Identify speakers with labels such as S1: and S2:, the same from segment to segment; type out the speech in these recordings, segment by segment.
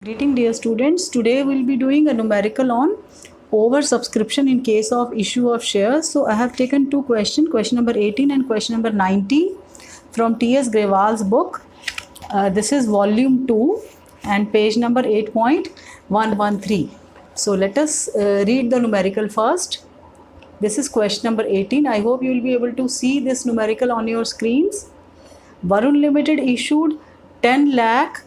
S1: Greeting dear students, today we'll be doing a numerical on oversubscription in case of issue of shares. So I have taken two questions, question number 18 and question number 19 from T.S. Grewal's book. This is volume 2 and page number 8.113. So let us read the numerical first. This is question number 18. I hope you will be able to see this numerical on your screens. Varun Limited issued 10 lakh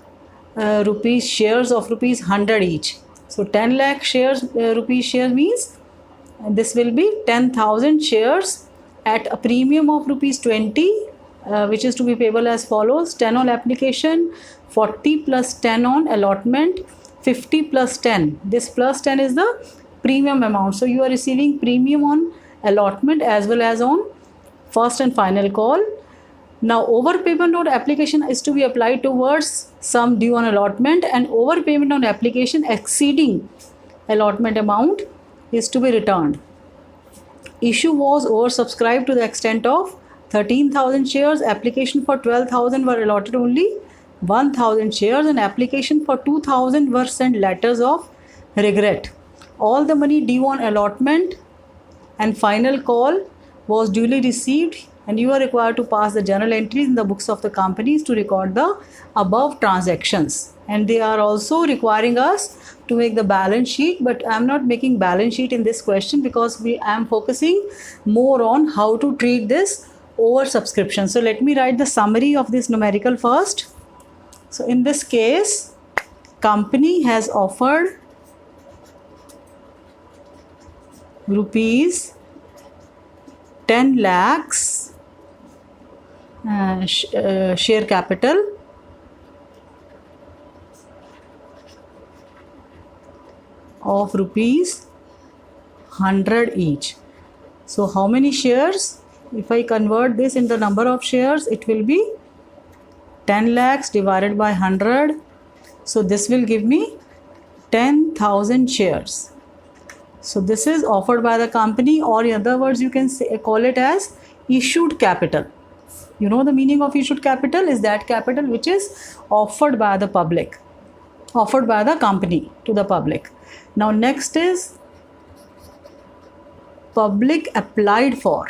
S1: rupees shares of rupees 100 each. So 10 lakh shares rupees share means this will be 10,000 shares at a premium of rupees 20, which is to be payable as follows: 10 on application, 40 plus 10 on allotment, 50 plus 10. This plus 10 is the premium amount. So you are receiving premium on allotment as well as on first and final call. Now overpayment on application is to be applied towards sum due on allotment, and overpayment on application exceeding allotment amount is to be returned. Issue was oversubscribed to the extent of 13,000 shares. Application for 12,000 were allotted only 1,000 shares, and application for 2,000 were sent letters of regret. All the money due on allotment and final call was duly received, and you are required to pass the journal entries in the books of the companies to record the above transactions. And they are also requiring us to make the balance sheet, but I am not making balance sheet in this question because I am focusing more on how to treat this oversubscription. So let me write the summary of this numerical first. So in this case, company has offered rupees 10 lakhs share capital of rupees 100 each. So how many shares? If I convert this in the number of shares, it will be 10 lakhs divided by 100. So this will give me 10,000 shares. So this is offered by the company, or in other words you can call it as issued capital. You know the meaning of issued capital is that capital which is offered by the public, offered by the company to the public. Now next is public applied for.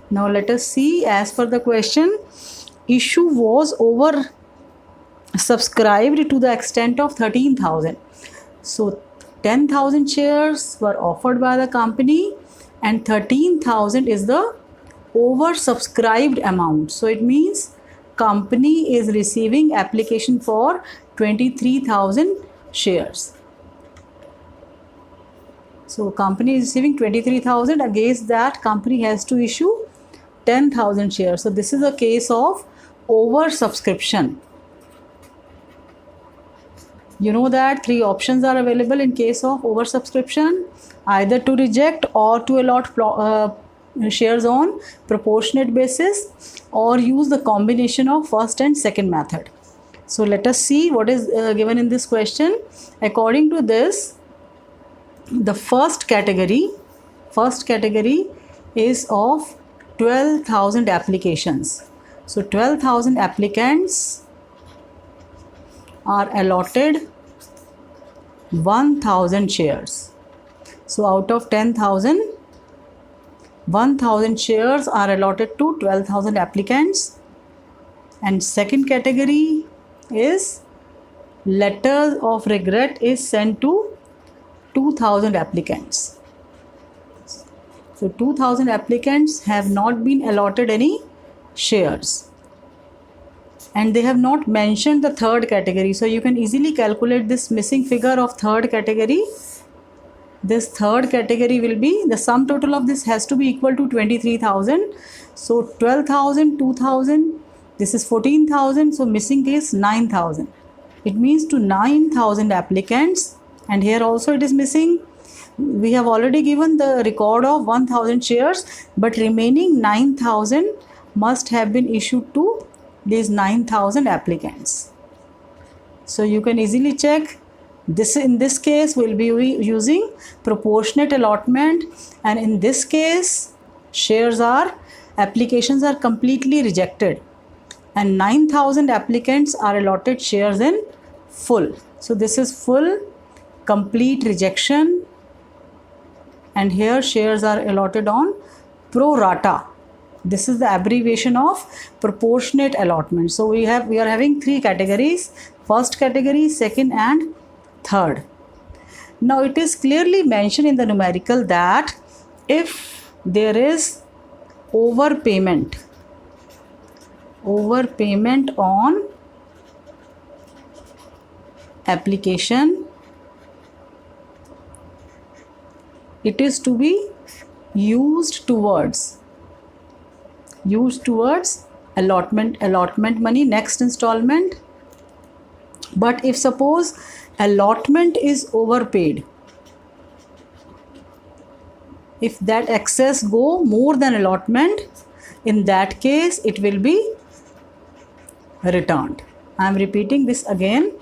S1: Now let us see, as per the question, issue was over subscribed to the extent of 13,000. So 10,000 shares were offered by the company and 13,000 is the oversubscribed amount. So it means company is receiving application for 23,000 shares. So company is receiving 23,000, against that company has to issue 10,000 shares. So this is a case of oversubscription. You know that three options are available in case of oversubscription: either to reject or to allot shares on proportionate basis, or use the combination of first and second method. So let us see what is given in this question. According to this, the first category is of 12,000 applications. So 12,000 applicants are allotted 1,000 shares. So out of 10,000, 1,000 shares are allotted to 12,000 applicants. And second category is letter of regret is sent to 2,000 applicants. So 2,000 applicants have not been allotted any shares, and they have not mentioned the third category. So you can easily calculate this missing figure of third category. This third category will be, the sum total of this has to be equal to 23,000. So 12,000, 2,000, this is 14,000. So missing is 9,000. It means to 9,000 applicants, and here also it is missing. We have already given the record of 1,000 shares, but remaining 9,000 must have been issued to these 9,000 applicants. So you can easily check this. In this case we'll be using proportionate allotment, and in this case applications are completely rejected, and 9,000 applicants are allotted shares in full. So this is full, complete rejection, and here shares are allotted on pro rata. This is the abbreviation of proportionate allotment. So we are having three categories: first category, second, and third. Now it is clearly mentioned in the numerical that if there is overpayment on application, it is to be used towards allotment money, next installment. But if suppose allotment is overpaid, if that excess go more than allotment, in that case it will be returned. I am repeating this again.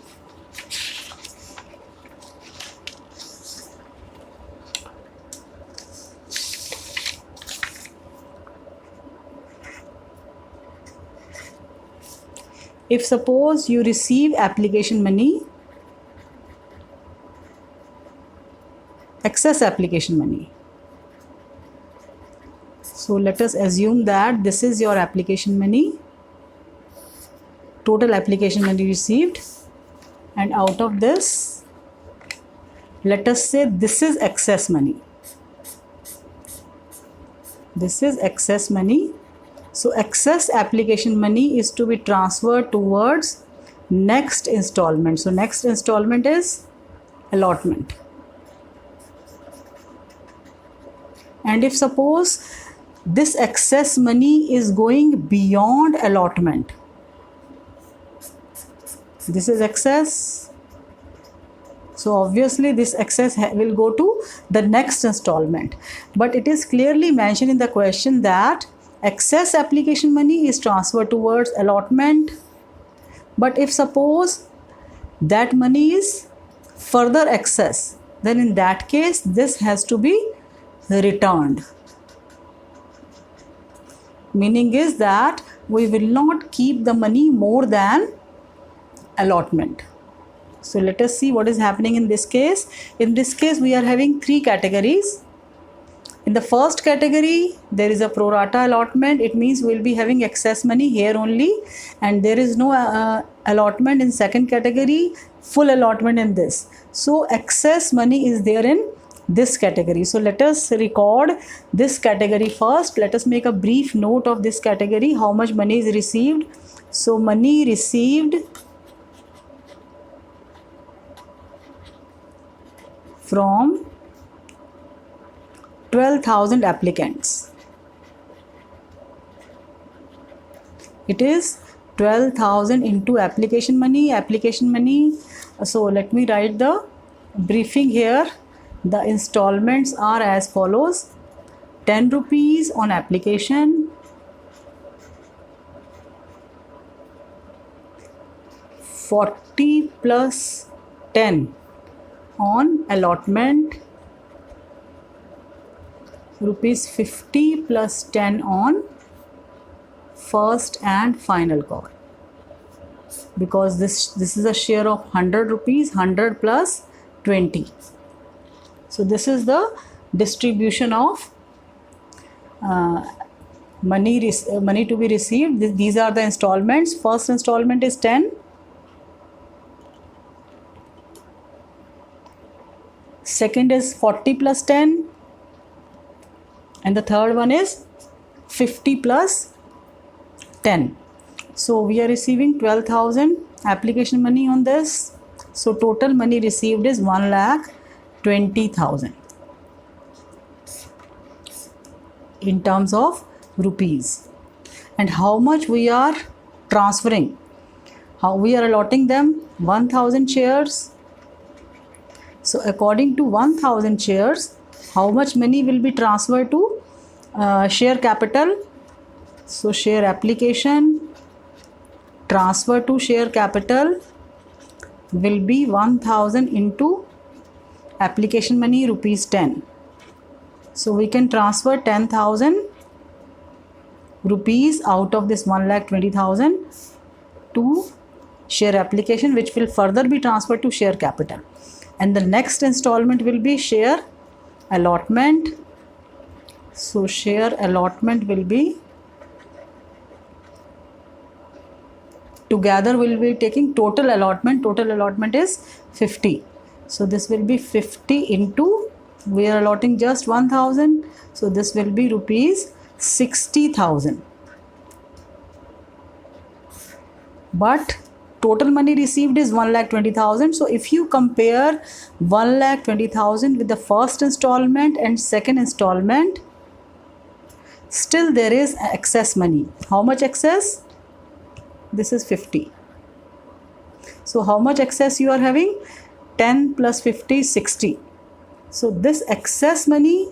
S1: If suppose you receive application money, excess application money. So let us assume that this is your application money, total application money received, and out of this, let us say this is excess money. This is excess money. So excess application money is to be transferred towards next installment. So next installment is allotment. And if suppose this excess money is going beyond allotment, this is excess, so obviously this excess will go to the next installment. But it is clearly mentioned in the question that excess application money is transferred towards allotment. But if suppose that money is further excess, then in that case this has to be returned. Meaning is that we will not keep the money more than allotment. So let us see what is happening in this case. In this case we are having three categories. In the first category there is a pro rata allotment. It means we will be having excess money here only, and there is no allotment in second category, full allotment in this. So excess money is there in this category. So let us record this category first. Let us make a brief note of this category, how much money is received. So money received from 12,000 applicants. It is 12,000 into application money. So let me write the briefing here. The installments are as follows: 10 rupees on application, 40 plus 10 on allotment, rupees 50 plus 10 on first and final call, because this is a share of 100 rupees, 100 plus 20. So this is the distribution of money to be received. These are the installments. First installment is 10, second is 40 plus 10, and the third one is 50 plus 10. So we are receiving 12,000 application money on this. So total money received is 1,20,000 in terms of rupees. And how much we are transferring? How we are allotting them? 1,000 shares. So according to 1,000 shares, how much money will be transferred to share capital? So share application transfer to share capital will be 1,000 into application money rupees 10. So we can transfer 10,000 rupees out of this 1,20,000 to share application, which will further be transferred to share capital. And the next installment will be share allotment. So share allotment will be, together we will be taking total allotment. Total allotment is 50. So this will be 50 into, we are allotting just 1000. So this will be rupees 60,000. But total money received is 1,20,000. So if you compare 1,20,000 with the first installment and second installment, still there is excess money. How much excess? This is 50. So how much excess you are having? 10 plus 50, 60. So this excess money,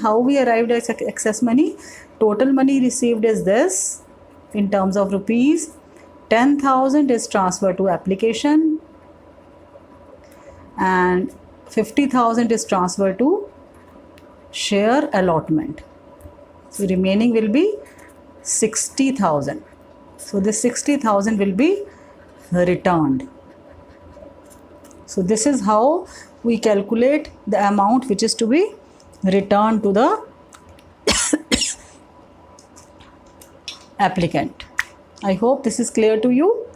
S1: how we arrived at excess money? Total money received is this in terms of rupees. 10,000 is transferred to application and 50,000 is transferred to share allotment. So remaining will be 60,000. So this 60,000 will be returned. So this is how we calculate the amount which is to be returned to the applicant. I hope this is clear to you,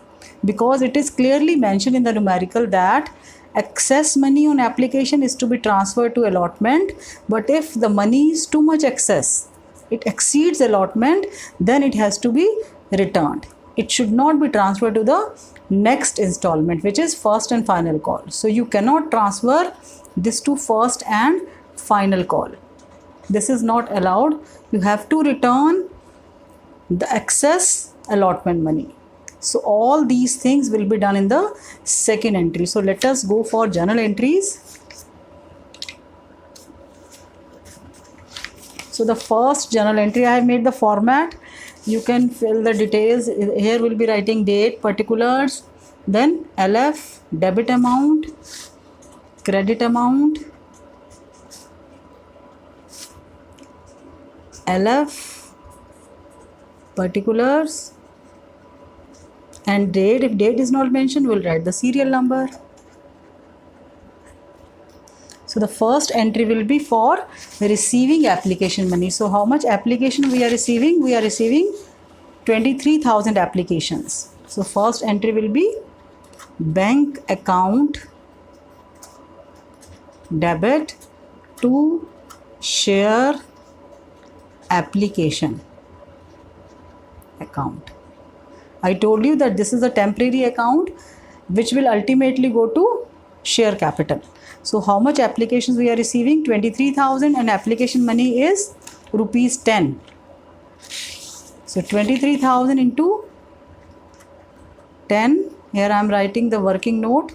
S1: because it is clearly mentioned in the numerical that excess money on application is to be transferred to allotment. But if the money is too much excess, it exceeds allotment, then it has to be returned. It should not be transferred to the next installment, which is first and final call. So you cannot transfer this to first and final call. This is not allowed. You have to return the excess allotment money. So all these things will be done in the second entry. So let us go for journal entries. So the first journal entry, I have made the format. You can fill the details. Here we'll be writing date, particulars, then LF, debit amount, credit amount, LF, particulars, and date. If date is not mentioned, we'll write the serial number. So the first entry will be for receiving application money. So how much application we are receiving? We are receiving 23,000 applications. So first entry will be bank account debit to share application account. I told you that this is a temporary account which will ultimately go to share capital. So how much applications we are receiving? 23,000, and application money is rupees 10. So 23,000 into 10. Here I am writing the working note.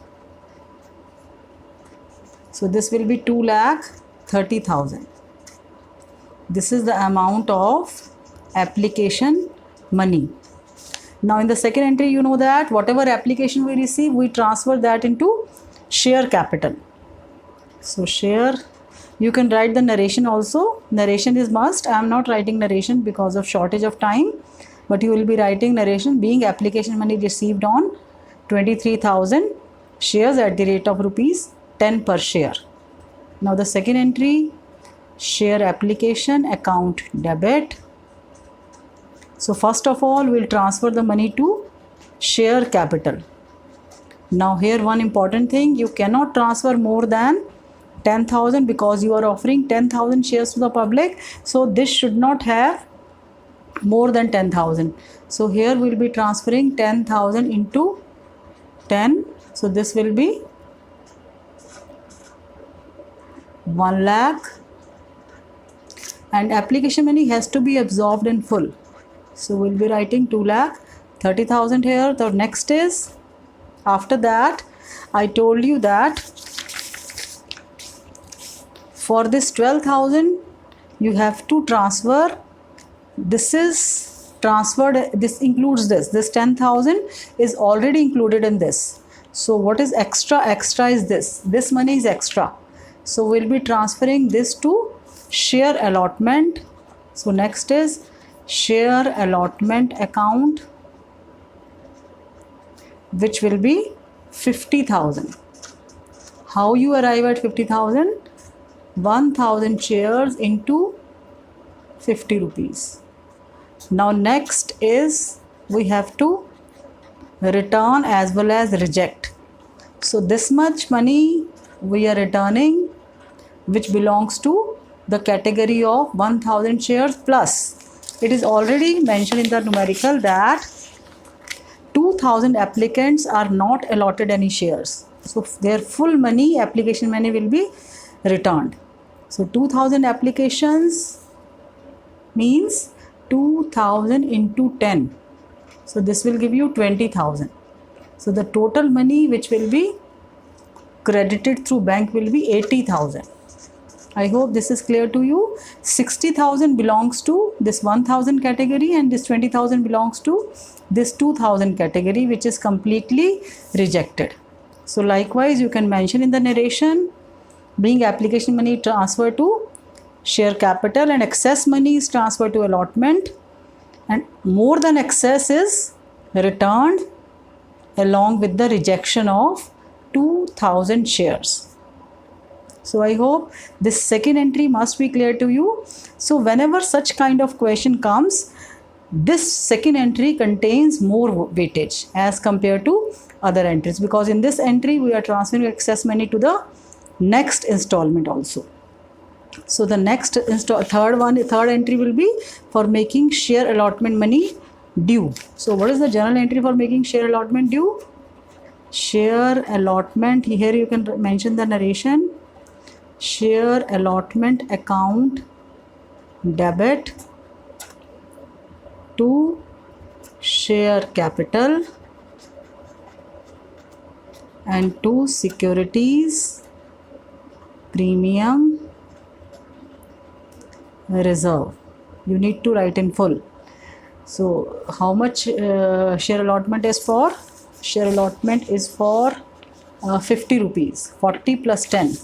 S1: So this will be 2,30,000. This is the amount of application money. Now in the second entry, you know that whatever application we receive, we transfer that into share capital. So share, you can write the narration also. Narration is must. I am not writing narration because of shortage of time, but you will be writing narration being application money received on 23,000 shares at the rate of rupees 10 per share. Now the second entry, share application account debit. So first of all, we'll transfer the money to share capital. Now here one important thing, you cannot transfer more than 10,000 because you are offering 10,000 shares to the public. So this should not have more than 10,000. So here we'll be transferring 10,000 into 10. So this will be 1 lakh, and application money has to be absorbed in full. So we'll be writing 2,30,000 here. The next is, after that, I told you that for this 12,000 you have to transfer. This is transferred, this includes this 10,000 is already included in this. So what is extra? Extra is this money is extra. So we'll be transferring this to share allotment. So next is share allotment account which will be 50,000. How you arrive at 50,000? 1,000 shares into 50 rupees. Now next is we have to return as well as reject. So this much money we are returning, which belongs to the category of 1,000 shares plus. It is already mentioned in the numerical that 2,000 applicants are not allotted any shares. So their full money, application money will be returned. So 2,000 applications means 2,000 into 10. So this will give you 20,000. So the total money which will be credited through bank will be 80,000. I hope this is clear to you. 60,000 belongs to this 1,000 category and this 20,000 belongs to this 2,000 category, which is completely rejected. So likewise you can mention in the narration, being application money transferred to share capital and excess money is transferred to allotment, and more than excess is returned along with the rejection of 2,000 shares. So I hope this second entry must be clear to you. So whenever such kind of question comes, this second entry contains more weightage as compared to other entries, because in this entry we are transferring excess money to the next installment also. So the next third entry will be for making share allotment money due. So what is the journal entry for making share allotment due? Share allotment, here you can mention the narration. Share allotment account debit to share capital and to securities premium reserve. You need to write in full. So how much share allotment is for? Share allotment is for 50 rupees, 40 plus 10.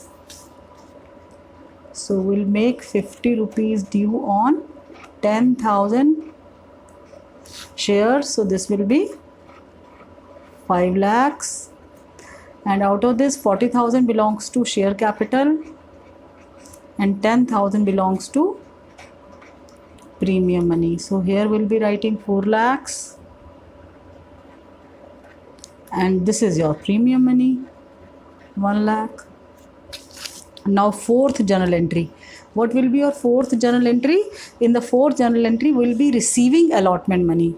S1: So we'll make 50 rupees due on 10,000 shares. So this will be 5 lakhs. And out of this 40,000 belongs to share capital and 10,000 belongs to premium money. So here we'll be writing 4 lakhs. And this is your premium money, 1 lakh. Now fourth journal entry. What will be your fourth journal entry? In the fourth journal entry, we will be receiving allotment money.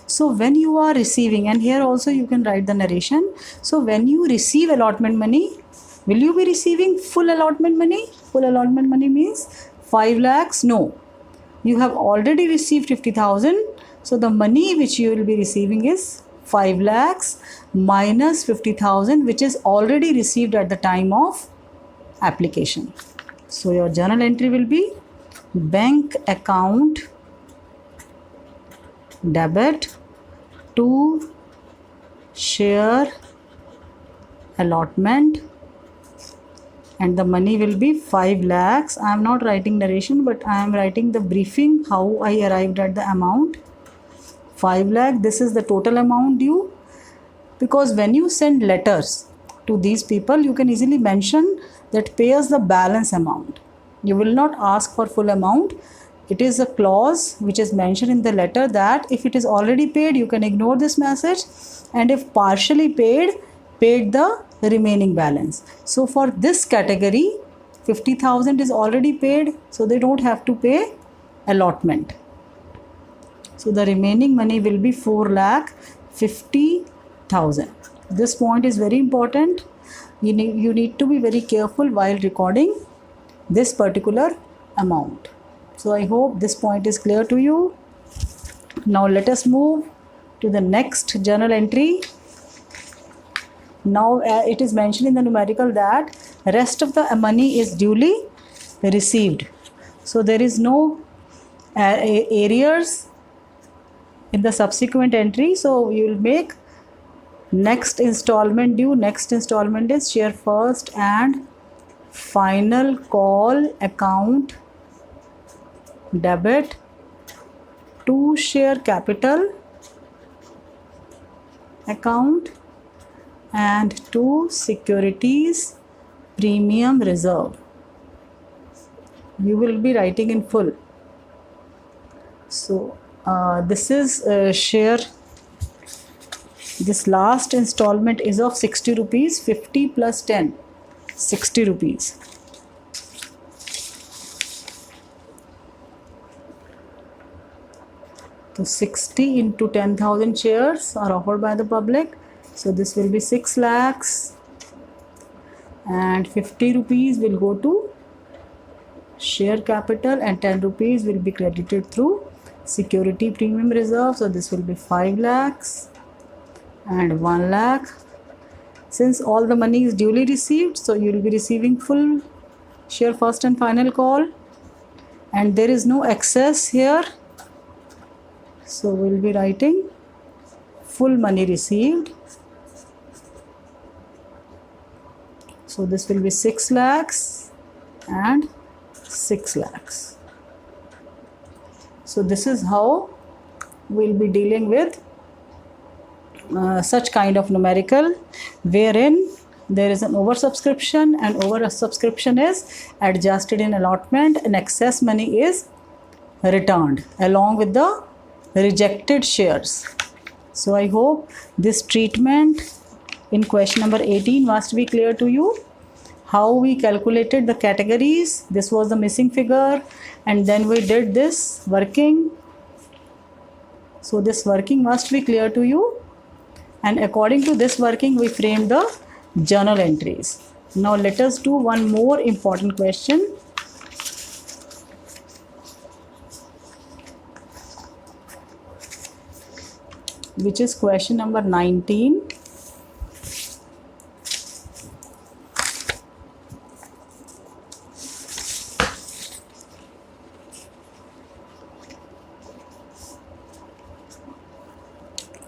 S1: So when you are receiving, and here also you can write the narration. So when you receive allotment money, will you be receiving full allotment money? Full allotment money means 5 lakhs? No. You have already received 50,000. So the money which you will be receiving is 5 lakhs minus 50,000, which is already received at the time of application. So your journal entry will be bank account debit to share allotment, and the money will be 5 lakhs. I am not writing narration, but I am writing the briefing how I arrived at the amount. 5 lakh, this is the total amount due, because when you send letters to these people, you can easily mention that pay us the balance amount. You will not ask for full amount. It is a clause which is mentioned in the letter that if it is already paid, you can ignore this message, and if partially paid the remaining balance. So for this category, 50,000 is already paid, so they don't have to pay allotment. So the remaining money will be 4,50,000. This point is very important. You need to be very careful while recording this particular amount. So I hope this point is clear to you. Now let us move to the next journal entry. Now it is mentioned in the numerical that rest of the money is duly received. So there is no arrears in the subsequent entry. So you will make next installment due. Next installment is share first and final call account debit to share capital account and to securities premium reserve. You will be writing in full. So this is share. This last installment is of 60 rupees, 50 plus 10, 60 rupees. So 60 into 10,000 shares are offered by the public. So this will be 6 lakhs, and 50 rupees will go to share capital and 10 rupees will be credited through security premium reserve. So this will be 5 lakhs and 1 lakh. Since all the money is duly received, so you will be receiving full share first and final call, and there is no excess here. So we'll be writing full money received. So this will be 6 lakhs and 6 lakhs. So this is how we'll be dealing with such kind of numerical wherein there is an oversubscription, and oversubscription is adjusted in allotment and excess money is returned along with the rejected shares. So I hope this treatment in question number 18 must be clear to you. How we calculated the categories, this was the missing figure, and then we did this working. So this working must be clear to you, and according to this working we framed the journal entries. Now let us do one more important question. Which is question number 19.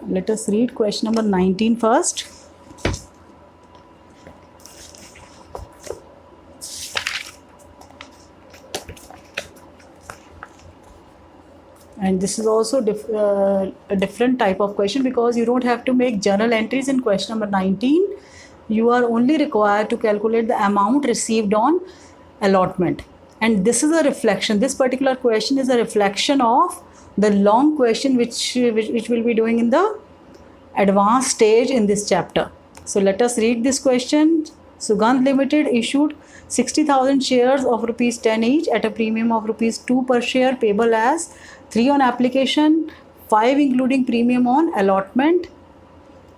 S1: Let us read question number 19 first. And this is also a different type of question, because you don't have to make journal entries in question number 19. You are only required to calculate the amount received on allotment. And this is a reflection. This particular question is a reflection of the long question which we'll be doing in the advanced stage in this chapter. So let us read this question. Sugandh Limited issued 60,000 shares of rupees 10 each at a premium of rupees 2 per share, payable as 3 on application, 5 including premium on allotment,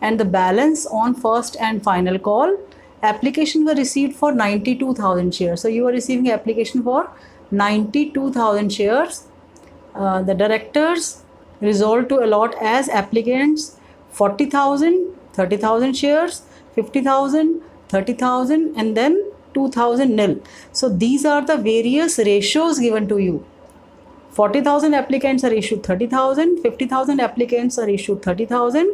S1: and the balance on first and final call. Applications were received for 92,000 shares. So you are receiving application for 92,000 shares. The directors resolved to allot as applicants 40,000, 30,000 shares, 50,000, 30,000, and then 2,000 nil. So these are the various ratios given to you. 40,000 applicants are issued 30,000, 50,000 applicants are issued 30,000,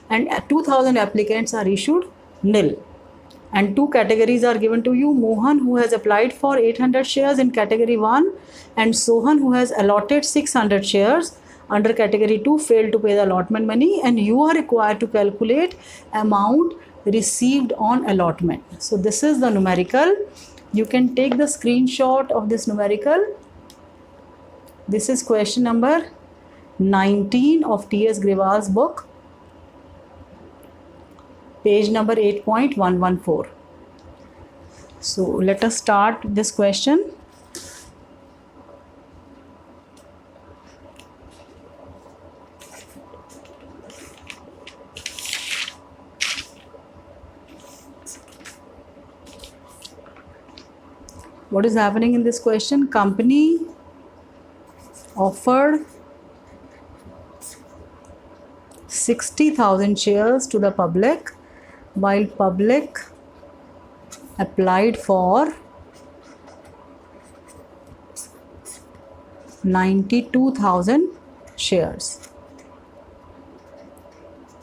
S1: and 2,000 applicants are issued nil. And two categories are given to you: Mohan, who has applied for 800 shares in category 1, and Sohan, who has allotted 600 shares under category 2, failed to pay the allotment money, and you are required to calculate amount received on allotment. So this is the numerical. You can take the screenshot of this numerical. This is question number 19 of T.S. Grewal's book, page number 8.114. So let us start this question. What is happening in this question? Company offered 60,000 shares to the public, while public applied for 92,000 shares.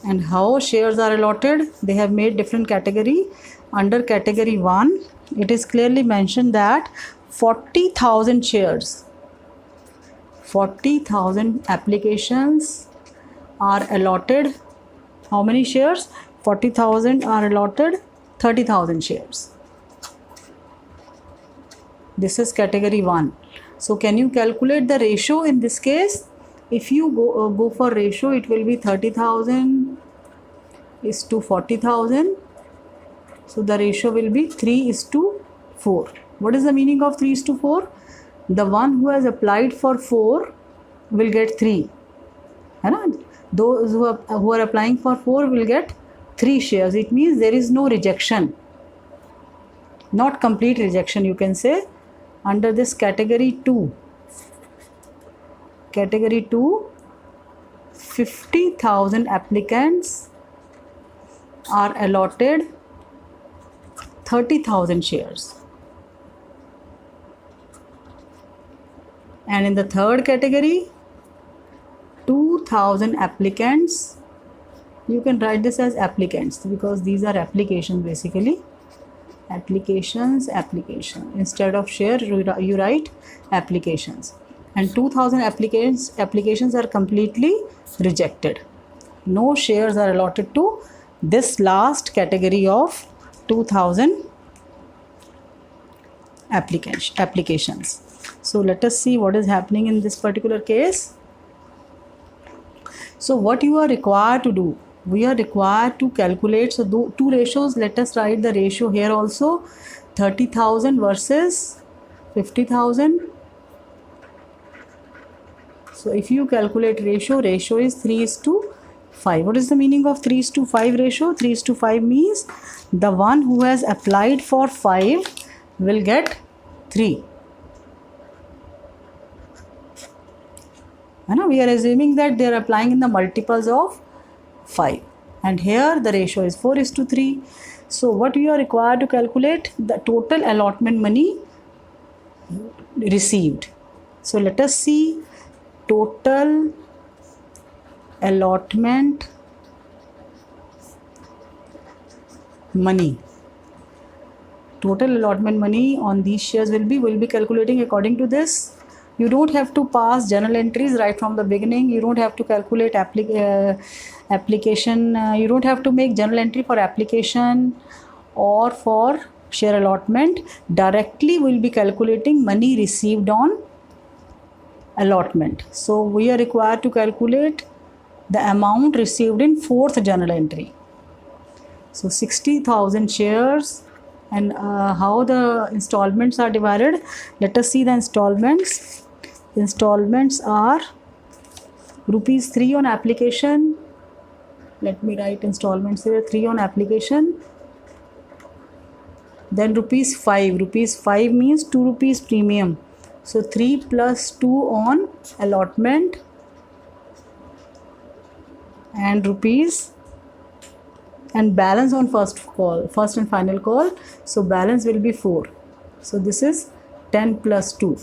S1: And how shares are allotted? They have made different category. Under category 1, it is clearly mentioned that 40,000 shares, 40,000 applications are allotted. How many shares? 40,000 are allotted 30,000 shares. This is category 1. So can you calculate the ratio in this case? If you go for ratio, it will be 30,000 is to 40,000. So the ratio will be 3 is to 4. What is the meaning of 3 is to 4? The one who has applied for 4 will get 3. Those who are applying for 4 will get 3 shares. It means there is no rejection. Not complete rejection, you can say. Under this category 2, 50,000 applicants are allotted 30,000 shares. And in the third category, 2,000 applicants, you can write this as applicants because these are applications basically. Applications. Instead of share, you write applications. And 2,000 applications are completely rejected. No shares are allotted to this last category of 2,000 applications. So let us see what is happening in this particular case. So what you are required to do, we are required to calculate. So two ratios, let us write the ratio here also. 30,000 versus 50,000. So if you calculate ratio is 3 is to 5. What is the meaning of 3 is to 5 ratio? 3 is to 5 means the one who has applied for 5 will get 3. We are assuming that they are applying in the multiples of 5. And here the ratio is 4 is to 3. So what we are required to calculate? The total allotment money received. So let us see total allotment money. Total allotment money on these shares will be calculating according to this. You don't have to pass journal entries right from the beginning. You don't have to calculate application. You don't have to make journal entry for application or for share allotment. Directly we'll be calculating money received on allotment. So we are required to calculate the amount received in 4th journal entry. So 60,000 shares. And how the installments are divided? Let us see the installments. Installments are rupees 3 on application. Let me write installments here. 3 on application. Then rupees 5. Rupees 5 means 2 rupees premium. So 3 plus 2 on allotment and rupees and balance on first and final call. So balance will be 4. So this is 10 plus 2.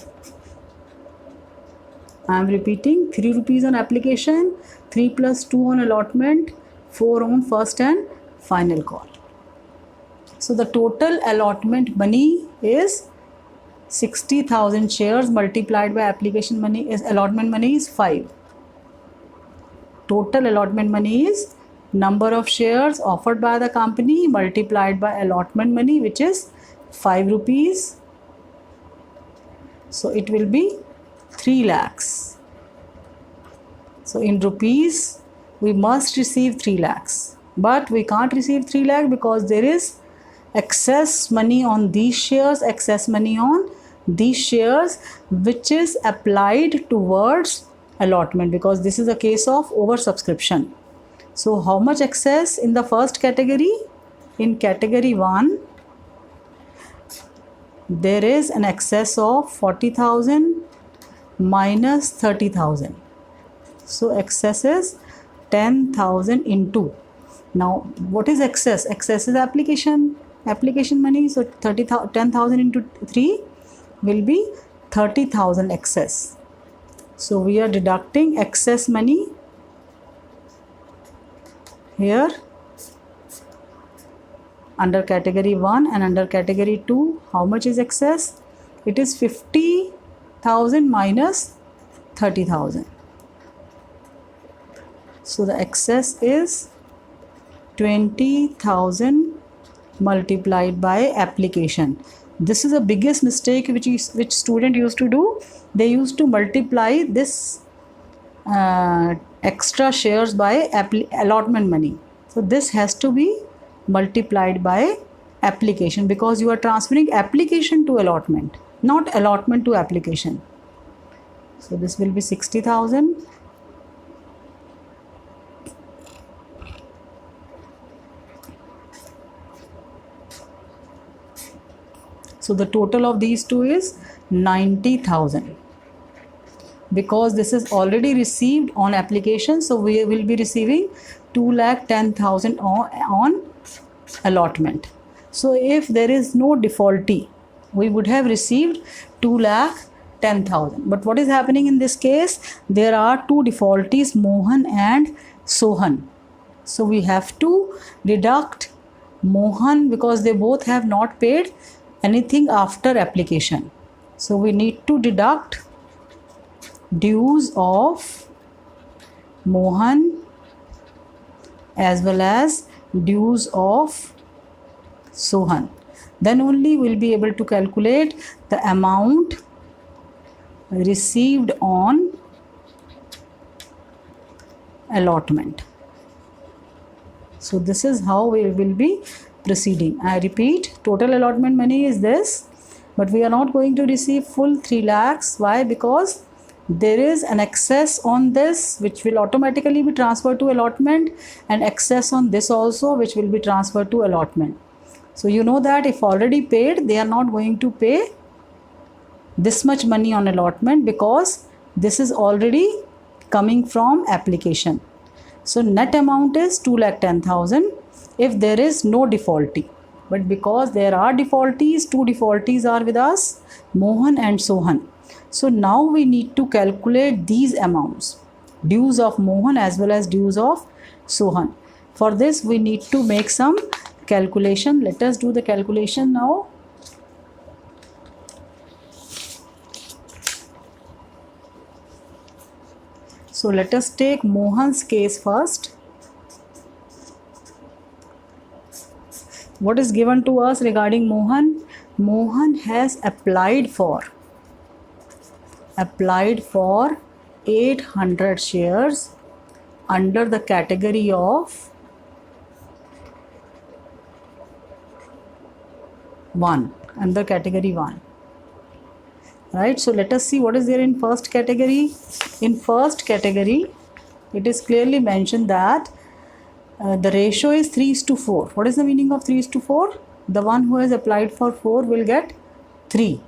S1: I am repeating, 3 rupees on application, 3 plus 2 on allotment, 4 on first and final call. So the total allotment money is 60,000 shares multiplied by application money is allotment money is 5. Total allotment money is number of shares offered by the company multiplied by allotment money, which is 5 rupees. So it will be 3 lakhs. So in rupees we must receive 3 lakhs, but we can't receive 3 lakhs because there is excess money on these shares, which is applied towards allotment because this is a case of oversubscription. So how much excess in the first category? In category 1, there is an excess of 40,000 minus 30,000. So excess is 10,000 into. Now what is excess? Excess is application money. So 10,000 into 3 will be 30,000 excess. So we are deducting excess money here under category 1 and under category 2. How much is excess? It is 50,000 minus 30,000. So the excess is 20,000 multiplied by application. This is the biggest mistake which student used to do. They used to multiply this extra shares by allotment money. So this has to be multiplied by application, because you are transferring application to allotment, not allotment to application. So this will be 60,000. So the total of these two is 90,000. Because this is already received on application, so we will be receiving 2,10,000 on allotment. So if there is no defaultee, we would have received 2,10,000. But what is happening in this case? There are two defaultees, Mohan and Sohan. So we have to deduct Mohan because they both have not paid anything after application. So we need to deduct dues of Mohan as well as dues of Sohan. Then only we'll be able to calculate the amount received on allotment. So this is how we will be proceeding. I repeat, total allotment money is this, but we are not going to receive full 3 lakhs. Why? Because there is an excess on this which will automatically be transferred to allotment, and excess on this also which will be transferred to allotment. So you know that if already paid, they are not going to pay this much money on allotment because this is already coming from application. So net amount is 2,10,000 if there is no defaultee. But because there are defaultees, two defaultees are with us, Mohan and Sohan. So now we need to calculate these amounts, dues of Mohan as well as dues of Sohan. For this we need to make some calculation. Let us do the calculation now. So let us take Mohan's case first. What is given to us regarding Mohan? Mohan has applied for 800 shares under the category of 1, under category 1. Right, so let us see what is there in first category. In first category, it is clearly mentioned that the ratio is 3:4. What is the meaning of 3:4? The one who has applied for 4 will get 3.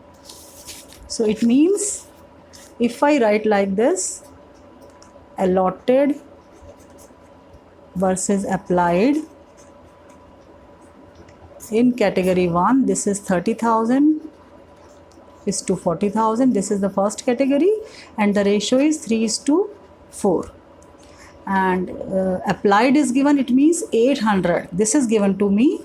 S1: So it means, if I write like this, allotted versus applied in category 1, this is 30,000 is to 40,000. This is the first category, and the ratio is 3:4. And applied is given, it means 800. This is given to me.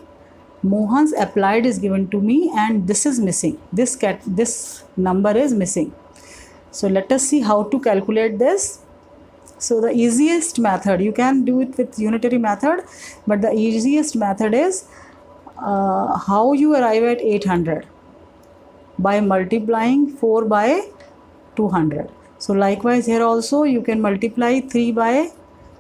S1: Mohan's applied is given to me, and this is missing. This number is missing. So let us see how to calculate this. So the easiest method, you can do it with unitary method, but the easiest method is how you arrive at 800, by multiplying 4 by 200. So likewise here also you can multiply 3 by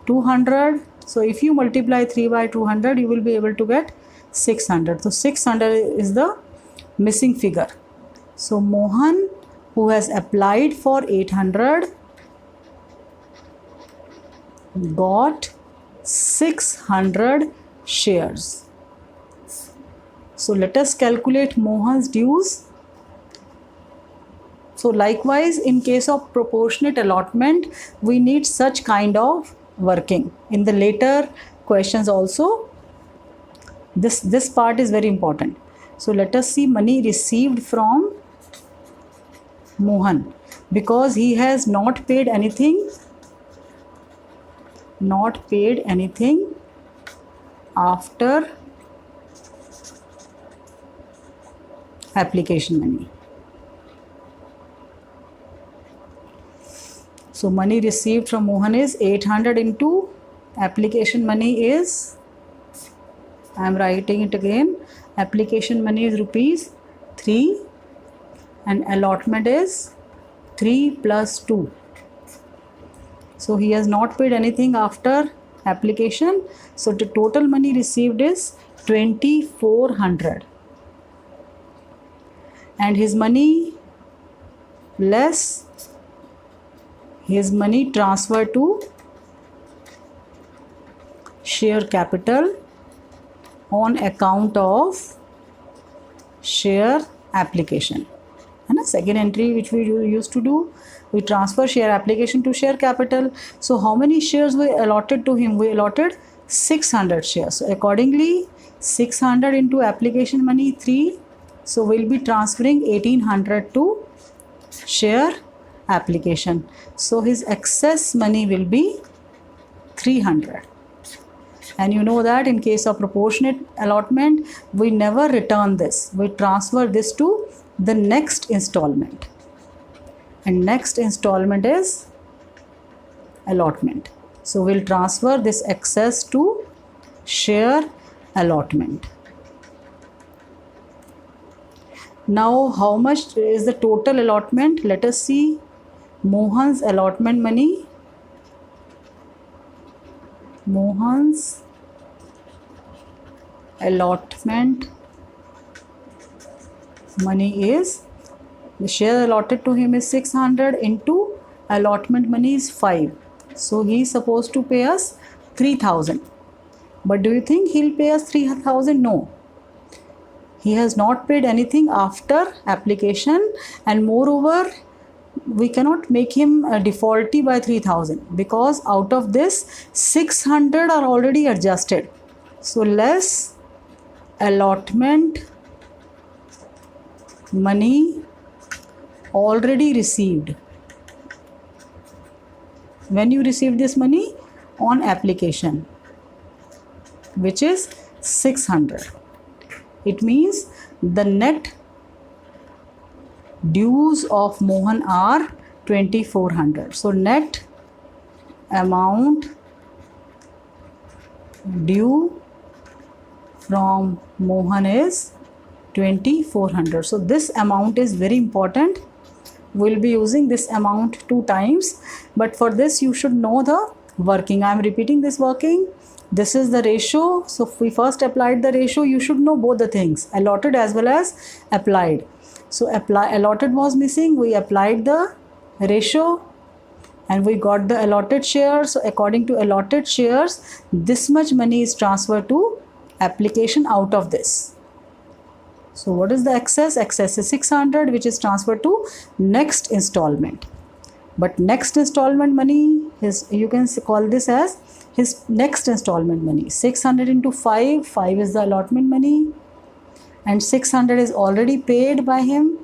S1: 200. So if you multiply 3 by 200, you will be able to get 600. So 600 is the missing figure. So Mohan, who has applied for 800, got 600 shares. So let us calculate Mohan's dues. So likewise, in case of proportionate allotment, we need such kind of working. In the later questions also, this part is very important. So let us see money received from Mohan, because he has not paid anything after application money. So money received from Mohan is 800 into application money is I am writing it again. Application money is rupees 3 and allotment is 3 plus 2. So he has not paid anything after application. So the total money received is 2400. And his money less his money transferred to share capital on account of share application. And a second entry which we used to do, we transfer share application to share capital. So how many shares we allotted to him? We allotted 600 shares. So accordingly 600 into application money 3. So we'll be transferring 1800 to share application. So his excess money will be 300. And you know that in case of proportionate allotment, we never return this. We transfer this to the next installment. And next installment is allotment. So we'll transfer this excess to share allotment. Now how much is the total allotment? Let us see Mohan's allotment money. Mohan's allotment money is, the share allotted to him is 600 into allotment money is 5. So he is supposed to pay us 3000. But do you think he'll pay us 3000? No. He has not paid anything after application, and moreover we cannot make him a defaultee by 3000 because out of this 600 are already adjusted. So less allotment money already received. When you receive this money? On application, which is 600. It means the net dues of Mohan are 2400. So net amount due from Mohan is 2400. So this amount is very important. We'll be using this amount 2 times, but for this you should know the working. I am repeating this working. This is the ratio. So if we first applied the ratio, you should know both the things, allotted as well as applied. So allotted was missing, we applied the ratio and we got the allotted shares. So according to allotted shares, this much money is transferred to application out of this. So what is the excess? Excess is 600, which is transferred to next installment. But next installment money is, you can call this as his next installment money. 600 into 5, 5 is the allotment money and 600 is already paid by him.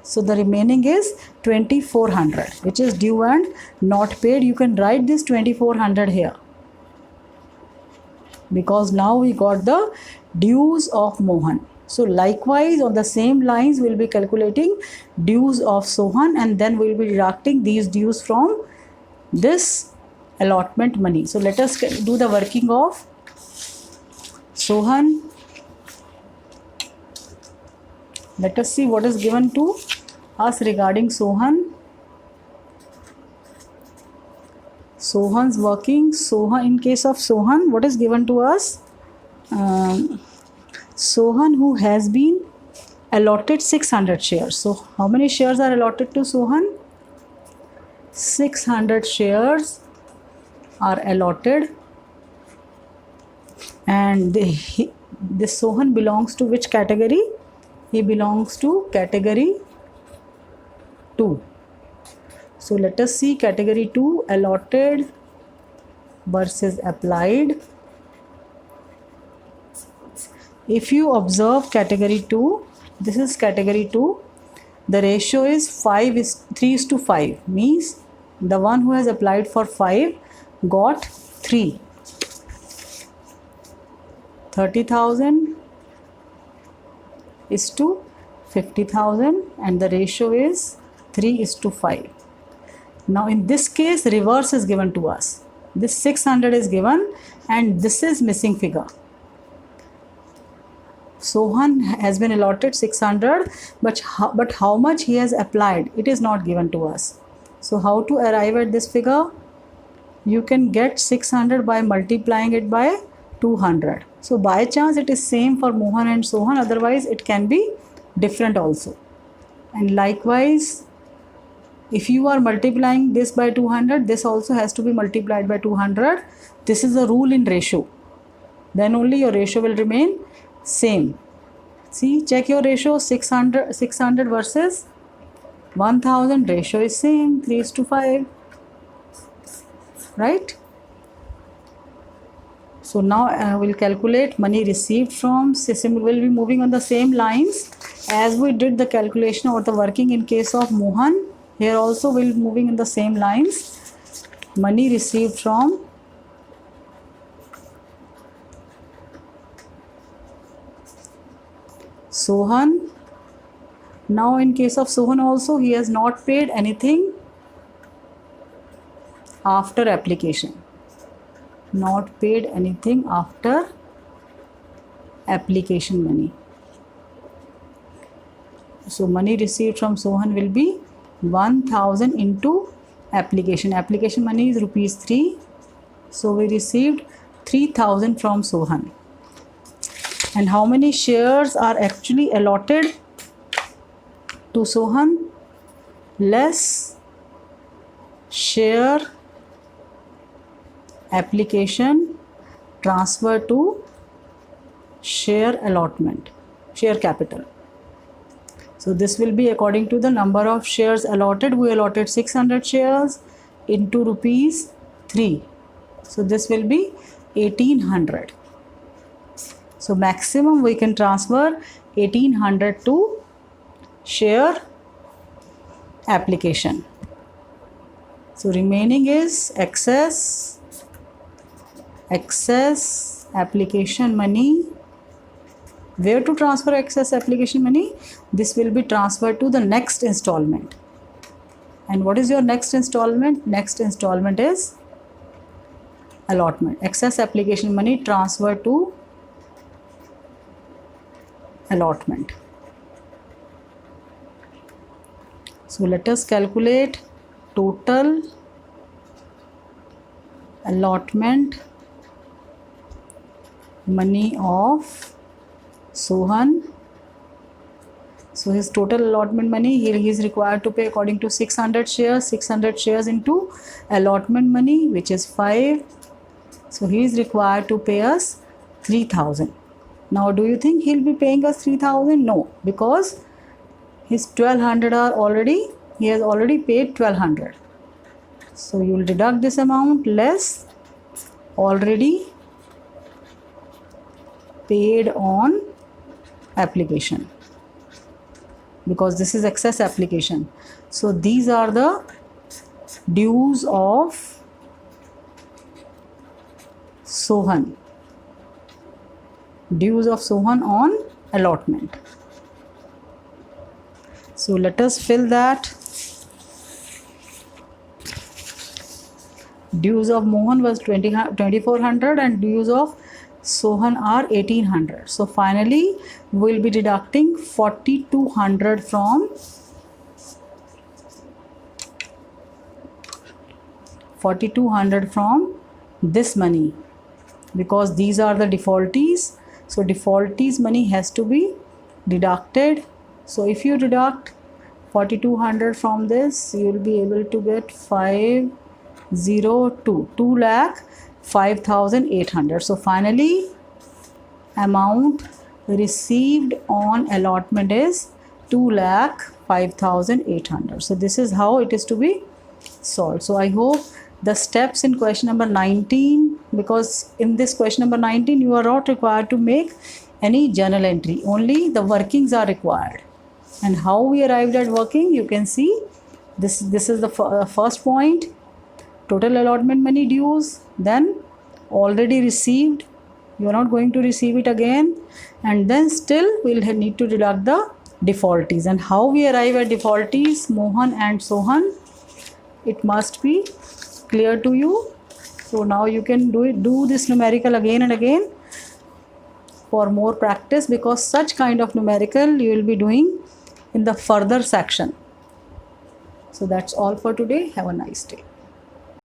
S1: So the remaining is 2400, which is due and not paid. You can write this 2400 here because now we got the dues of Mohan. So likewise on the same lines we'll be calculating dues of Sohan and then we'll be deducting these dues from this allotment money. So let us do the working of Sohan. Let us see what is given to us regarding Sohan. Sohan's working. Sohan, in case of Sohan, what is given to us? Sohan, who has been allotted 600 shares. So how many shares are allotted to Sohan? 600 shares are allotted, and this Sohan belongs to which category? He belongs to category 2. So let us see category 2, allotted versus applied. If you observe category 2, this is category 2, the ratio is 3:5, means the one who has applied for 5 got 3. 30,000 is to 50,000 and the ratio is 3:5. Now in this case reverse is given to us. This 600 is given and this is missing figure. Sohan has been allotted 600, but how much he has applied, it is not given to us. So how to arrive at this figure? You can get 600 by multiplying it by 200. So by chance it is same for Mohan and Sohan, otherwise it can be different also. And likewise, if you are multiplying this by 200, this also has to be multiplied by 200. This is a rule in ratio. Then only your ratio will remain same. See, check your ratio. 600 versus 1000, ratio is same, 3:5, right? So now I will calculate money received from, we'll be moving on the same lines as we did the calculation or the working in case of Mohan. Here also we'll be moving in the same lines. Money received from Sohan. Now in case of Sohan also, he has not paid anything after application. Not paid anything after application money. So money received from Sohan will be 1000 into application. Application money is rupees 3. So we received 3000 from Sohan. And how many shares are actually allotted to Sohan? Less share application transfer to share allotment, share capital. So this will be according to the number of shares allotted. We allotted 600 shares into rupees 3. So this will be 1800. So maximum we can transfer 1800 to share application. So remaining is excess application money. Where to transfer excess application money? This will be transferred to the next installment. And what is your next installment? Next installment is allotment. Excess application money transferred to allotment. So let us calculate total allotment money of Sohan. So his total allotment money, he is required to pay according to 600 shares. 600 shares into allotment money, which is 5. So he is required to pay us 3000. Now do you think he'll be paying us 3000? No, because his 1200 are already, he has already paid 1200. So you will deduct this amount less already paid on application, because this is excess application. So these are the dues of Sohan. Dues of Sohan on allotment. So let us fill that. Dues of Mohan was 2400 and dues of Sohan are 1800. So finally we will be deducting 4200 from this money, because these are the defaultees. So defaultees money has to be deducted. So if you deduct 4200 from this, you will be able to get 2,05,800. So finally amount received on allotment is 2,05,800. So this is how it is to be solved. So I hope the steps in question number 19, because in this question number 19 you are not required to make any journal entry, only the workings are required. And how we arrived at working, you can see this is the first point, total allotment money dues, then already received, you are not going to receive it again, and then still we'll need to deduct the defaultees. And how we arrive at defaultees, Mohan and Sohan, it must be clear to you. So now you can do this numerical again and again. for more practice, because such kind of numerical you will be doing in the further section. So that's all for today. Have a nice day.